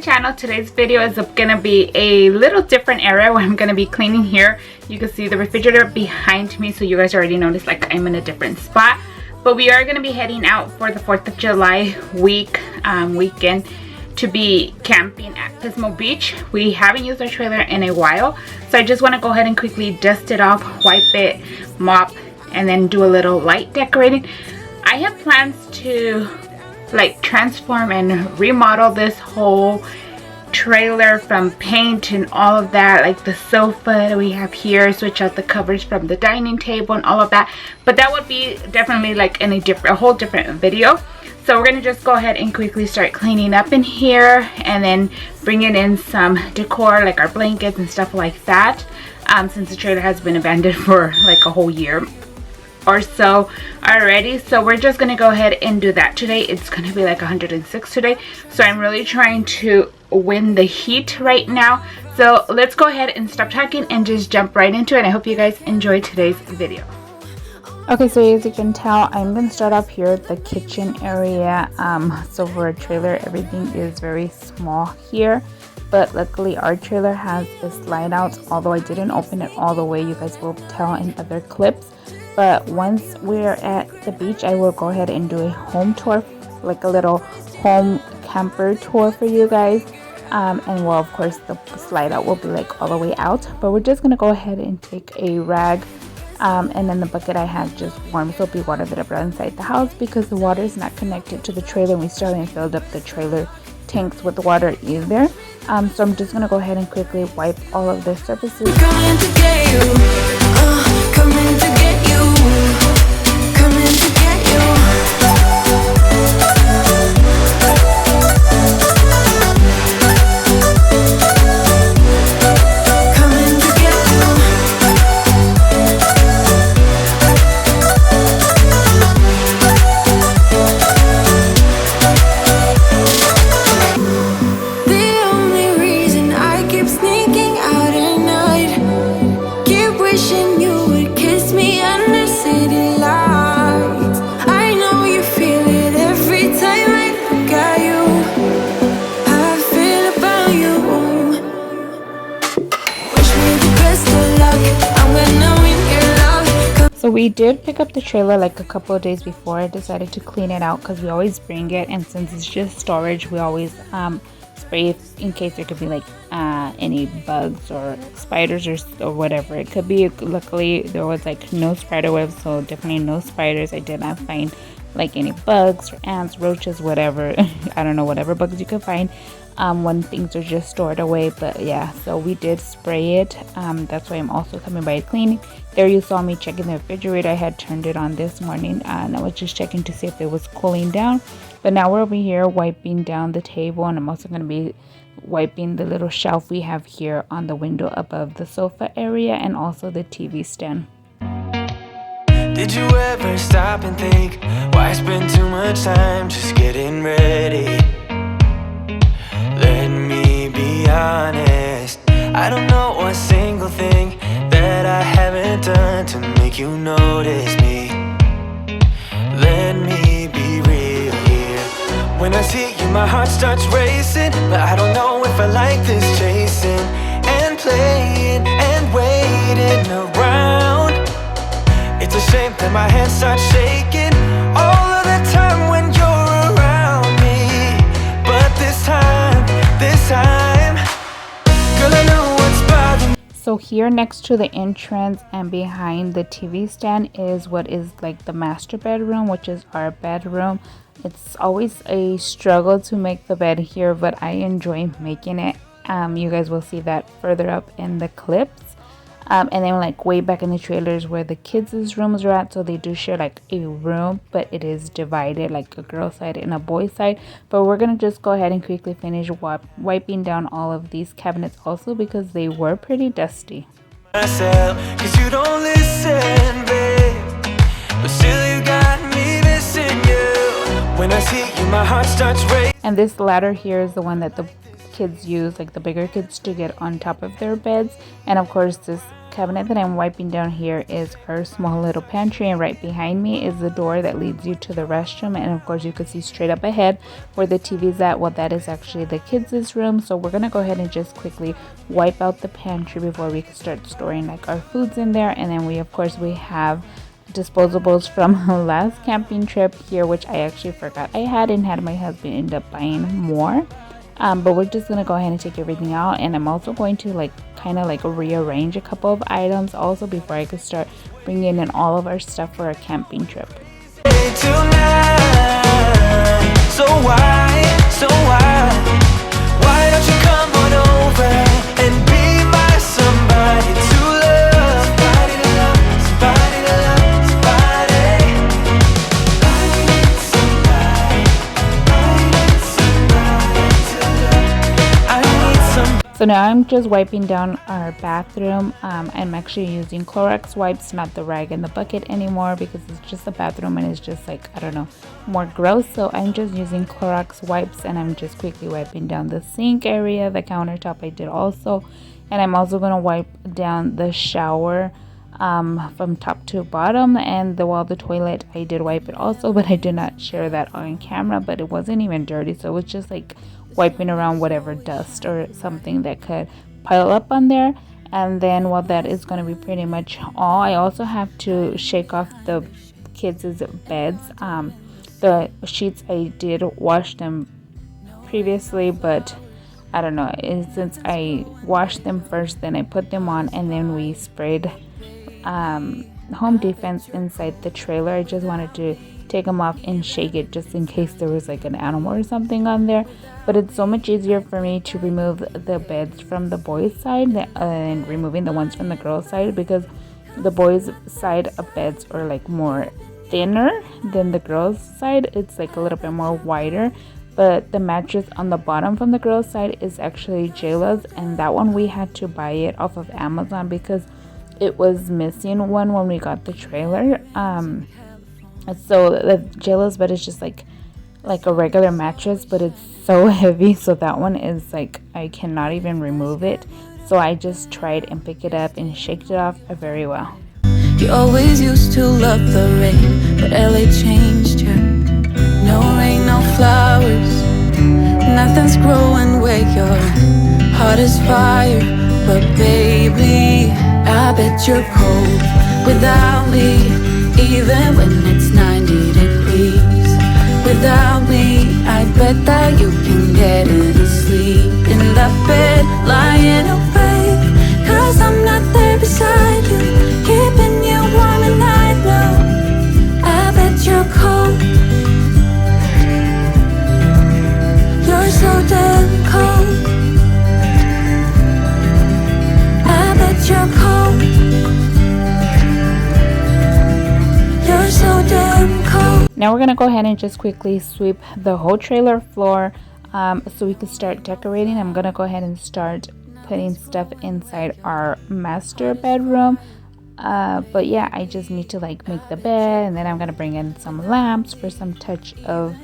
channel. Today's video is gonna be a little different area where I'm gonna be cleaning here. You can see the refrigerator behind me, so you guys already noticed like I'm in a different spot. But we are gonna be heading out for the 4th of July weekend to be camping at Pismo Beach. We haven't used our trailer in a while, so I just want to go ahead and quickly dust it off, wipe it, mop, and then do a little light decorating. I have plans to like transform and remodel this whole trailer from paint and all of that, like the sofa that we have here, switch out the covers from the dining table and all of that, but that would be definitely like in a whole different video. So we're gonna just go ahead and quickly start cleaning up in here and then bringing in some decor like our blankets and stuff like that, since the trailer has been abandoned for like a whole year or so already. So we're just gonna go ahead and do that today. It's gonna be like 106 today, so I'm really trying to win the heat right now. So let's go ahead and stop talking and just jump right into it. I hope you guys enjoy today's video. Okay, so as you can tell, I'm gonna start off here at the kitchen area. So for a trailer, everything is very small here, but luckily our trailer has a slide out, although I didn't open it all the way. You guys will tell in other clips. But once we're at the beach, I will go ahead and do a home tour, like a little home camper tour for you guys. And well, of course, the slide out will be like all the way out. But we're just gonna go ahead and take a rag, and then the bucket I have just warm soapy water that I brought inside the house because the water is not connected to the trailer. We still haven't filled up the trailer tanks with water either. So I'm just gonna go ahead and quickly wipe all of the surfaces. Coming to get you, coming to get you, coming to get you. So we did pick up the trailer like a couple of days before. I decided to clean it out because we always bring it, and since it's just storage, we always spray it in case there could be like any bugs or spiders or whatever it could be. Luckily there was like no spider webs, so definitely no spiders. I did not find like any bugs or ants, roaches, whatever. I don't know, whatever bugs you could find when things are just stored away. But yeah, so we did spray it. That's why I'm also coming by cleaning. There you saw me checking the refrigerator. I had turned it on this morning and I was just checking to see if it was cooling down. But now we're over here wiping down the table, and I'm also going to be wiping the little shelf we have here on the window above the sofa area, and also the TV stand. Did you ever stop and think, why spend too much time just getting ready? Let me be honest, I don't know one single thing that I haven't done to make you notice me. Let me be real here. When I see you, my heart starts racing, but I don't know if I like this chasing and playing and waiting around. It's a shame that my hands start shaking all of the time when you're around me. But this time, girl, I know what's bothering me. So here next to the entrance and behind the TV stand is what is like the master bedroom, which is our bedroom. It's always a struggle to make the bed here, but I enjoy making it. You guys will see that further up in the clips. And then like way back in the trailers where the kids' rooms are at, so they do share like a room, but it is divided like a girl side and a boy side. But we're gonna just go ahead and quickly finish wiping down all of these cabinets also because they were pretty dusty. Cause you don't listen, babe, but still you got me missing you. When I see you, my heart starts racing. And this ladder here is the one that the kids use, like the bigger kids, to get on top of their beds. And of course this cabinet that I'm wiping down here is our small little pantry, and right behind me is the door that leads you to the restroom. And of course you can see straight up ahead where the TV is at. Well, that is actually the kids' room. So we're gonna go ahead and just quickly wipe out the pantry before we can start storing like our foods in there. And then we have disposables from last camping trip here, which I actually forgot I had and had my husband end up buying more. But we're just gonna go ahead and take everything out, and I'm also going to like kind of like rearrange a couple of items also before I could start bringing in all of our stuff for a camping trip. So why don't you come on over and be my somebody to love, somebody to love, somebody to love, somebody. I need somebody to love. I need somebody. So now I'm just wiping down our bathroom. I'm actually using Clorox wipes, not the rag in the bucket anymore, because it's just a bathroom and it's just like, I don't know, more gross. So I'm just using Clorox wipes, and I'm just quickly wiping down the sink area, the countertop I did also. And I'm also going to wipe down the shower from top to bottom, and the toilet I did wipe it also, but I did not share that on camera. But it wasn't even dirty, so it was just like wiping around whatever dust or something that could pile up on there. And then that is going to be pretty much all. I also have to shake off the kids' beds. The sheets, I did wash them previously, but I don't know, since I washed them first, then I put them on, and then we sprayed home defense inside the trailer. I just wanted to take them off and shake it just in case there was like an animal or something on there. But it's so much easier for me to remove the beds from the boys' side and removing the ones from the girls' side, because the boys' side of beds are like more thinner than the girls' side. It's like a little bit more wider. But the mattress on the bottom from the girls' side is actually Jayla's, and that one we had to buy it off of Amazon because it was missing one when we got the trailer. So the Jayla's bed is just like a regular mattress, but it's so heavy, so that one is like, I cannot even remove it. So I just tried and picked it up and shaked it off very well. You always used to love the rain, but LA changed you. No rain, no flowers, nothing's growing where your heart is fire. But baby, I bet you're cold without me, even when it's 90 degrees. Without me, I bet that you can get any sleep in that bed, lying awake, 'cause I'm not there beside you, keeping you warm and I know I bet you're cold. You're so damn cold. I bet you're cold. You're so damn cold. Now we're gonna go ahead and just quickly sweep the whole trailer floor so we can start decorating. I'm gonna go ahead and start putting stuff inside our master bedroom. But yeah, I just need to like make the bed, and then I'm gonna bring in some lamps for some touch of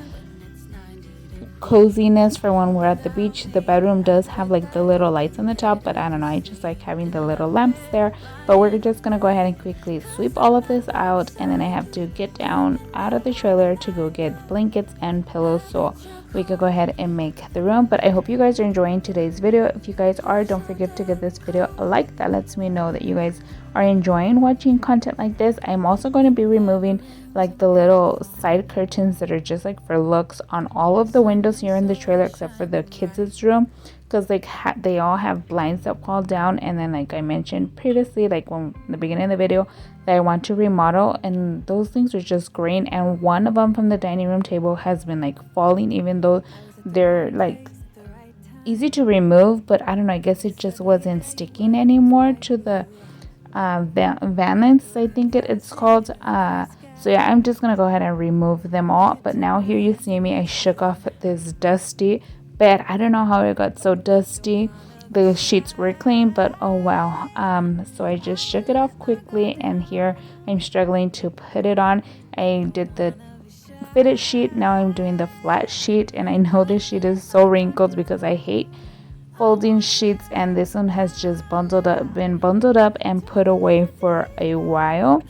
coziness for when we're at the beach. The bedroom does have like the little lights on the top, but I don't know, I just like having the little lamps there. But we're just gonna go ahead and quickly sweep all of this out, and then I have to get down out of the trailer to go get blankets and pillows so we could go ahead and make the room. But I hope you guys are enjoying today's video. If you guys are, don't forget to give this video a like. That lets me know that you guys are enjoying watching content like this. I'm also going to be removing like the little side curtains that are just like for looks on all of the windows here in the trailer except for the kids' room, because like they all have blinds that fall down. And then like I mentioned previously, like when in the beginning of the video, that I want to remodel, and those things are just green, and one of them from the dining room table has been like falling, even though they're like easy to remove. But I don't know, I guess it just wasn't sticking anymore to the valance, I think it's called. So yeah, I'm just gonna go ahead and remove them all. But now here you see me, I shook off this dusty bed. I don't know how it got so dusty. The sheets were clean, but oh wow. So I just shook it off quickly, and here I'm struggling to put it on. I did the fitted sheet, now I'm doing the flat sheet, and I know this sheet is so wrinkled because I hate folding sheets, and this one has just been bundled up and put away for a while.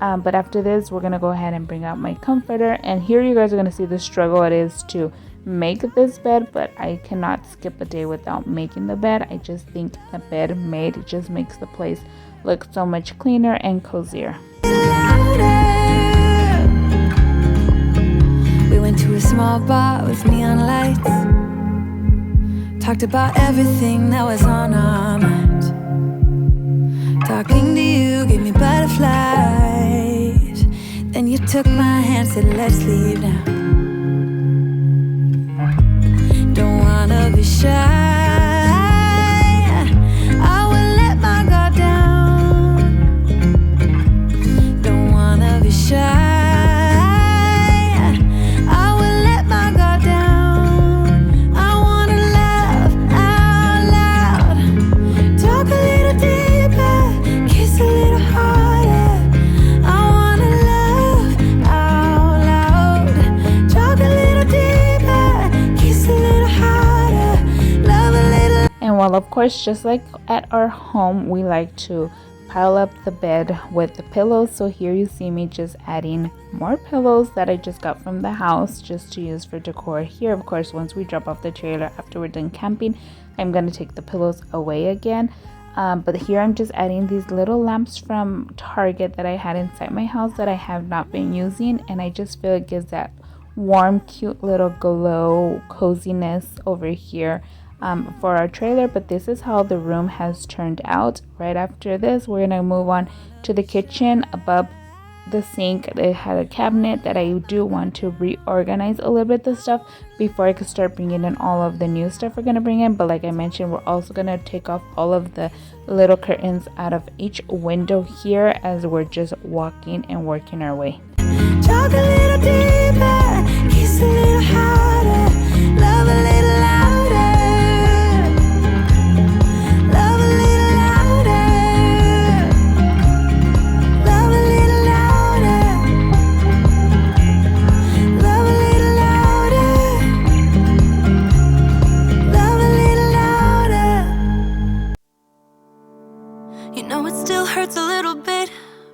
But after this, we're gonna go ahead and bring out my comforter, and here you guys are gonna see the struggle it is to make this bed, but I cannot skip a day without making the bed. I just think a bed made just makes the place look so much cleaner and cozier. We went to a small bar with neon lights, talked about everything that was on our mind. Talking to you gave me butterflies. Then you took my hand, said let's leave now. Don't wanna be shy, I will let my guard down. Don't wanna be shy, I will let my guard down. I wanna laugh out loud, talk a little deeper, kiss a little harder. I wanna laugh out loud, talk a little deeper, kiss a little harder, love a little. And while of course, just like at our home, we like to pile up the bed with the pillows, so here you see me just adding more pillows that I just got from the house just to use for decor. Here of course, once we drop off the trailer after we're done camping, I'm gonna take the pillows away again. But here I'm just adding these little lamps from Target that I had inside my house that I have not been using, and I just feel it gives that warm, cute little glow coziness over here for our trailer. But this is how the room has turned out. Right after this, we're gonna move on to the kitchen. Above the sink, it had a cabinet that I do want to reorganize a little bit the stuff before I could start bringing in all of the new stuff we're gonna bring in. But like I mentioned, we're also gonna take off all of the little curtains out of each window here as we're just walking and working our way. Talk a little deeper, kiss a little harder, love a little louder, love a little louder, love a little louder, love a little louder, love a little louder. You know it still hurts a little bit,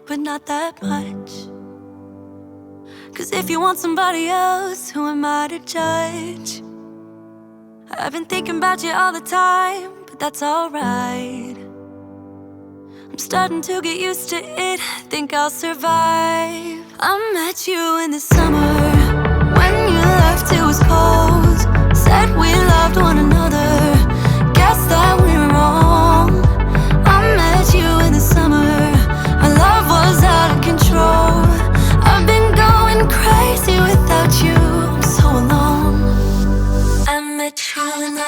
but not that much. 'Cause if you want somebody else, who am I to judge? I've been thinking about you all the time, but that's alright. I'm starting to get used to it, think I'll survive. I met you in the summer, when you left it was cold. Said we loved one another, guess that we were wrong. I met you in the summer, our love was out of control. I've been going crazy without you, I'm so alone. I met you in the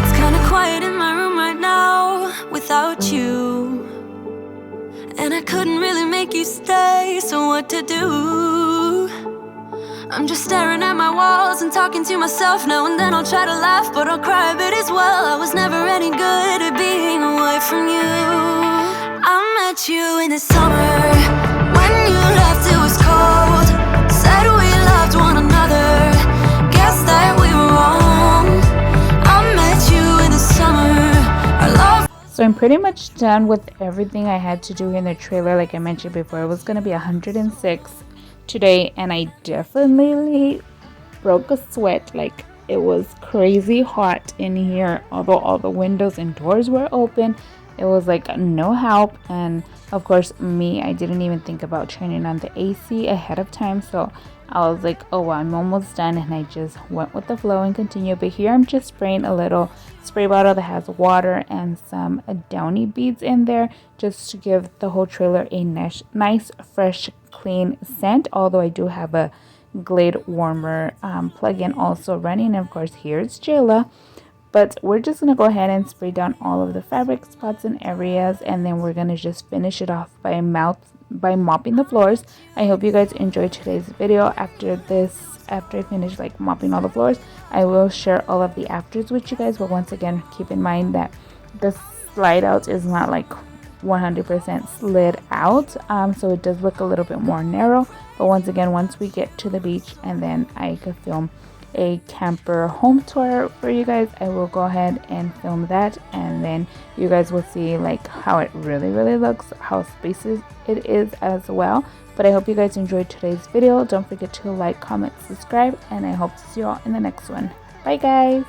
It's kinda quiet in my room right now without you. And I couldn't really make you stay, so what to do? I'm just staring at my walls and talking to myself now and then. I'll try to laugh, but I'll cry a bit as well. I was never any good at being away from you. I met you in the summer, when you left it was cold. Said we loved one another, guess that we were wrong. I met you in the summer, our love. So I'm pretty much done with everything I had to do in the trailer. Like I mentioned before, it was gonna be 106 today, and I definitely broke a sweat. Like, it was crazy hot in here. Although all the windows and doors were open, it was like no help. And of course I didn't even think about turning on the AC ahead of time, so I was like, oh well, I'm almost done, and I just went with the flow and continued. But here I'm just spraying a little spray bottle that has water and some downy beads in there, just to give the whole trailer a nice fresh clean scent. Although I do have a Glade warmer plug-in also running. And of course, here's Jayla But we're just going to go ahead and spray down all of the fabric spots and areas, and then we're going to just finish it off by mopping the floors. I hope you guys enjoyed today's video. After I finish like mopping all the floors, I will share all of the afters with you guys. But once again, keep in mind that the slide out is not like 100% slid out, so it does look a little bit more narrow. But once again, once we get to the beach and then I could film a camper home tour for you guys, I will go ahead and film that, and then you guys will see like how it really looks, how spacious it is as well. But I hope you guys enjoyed today's video. Don't forget to like, comment, subscribe, and I hope to see you all in the next one. Bye guys.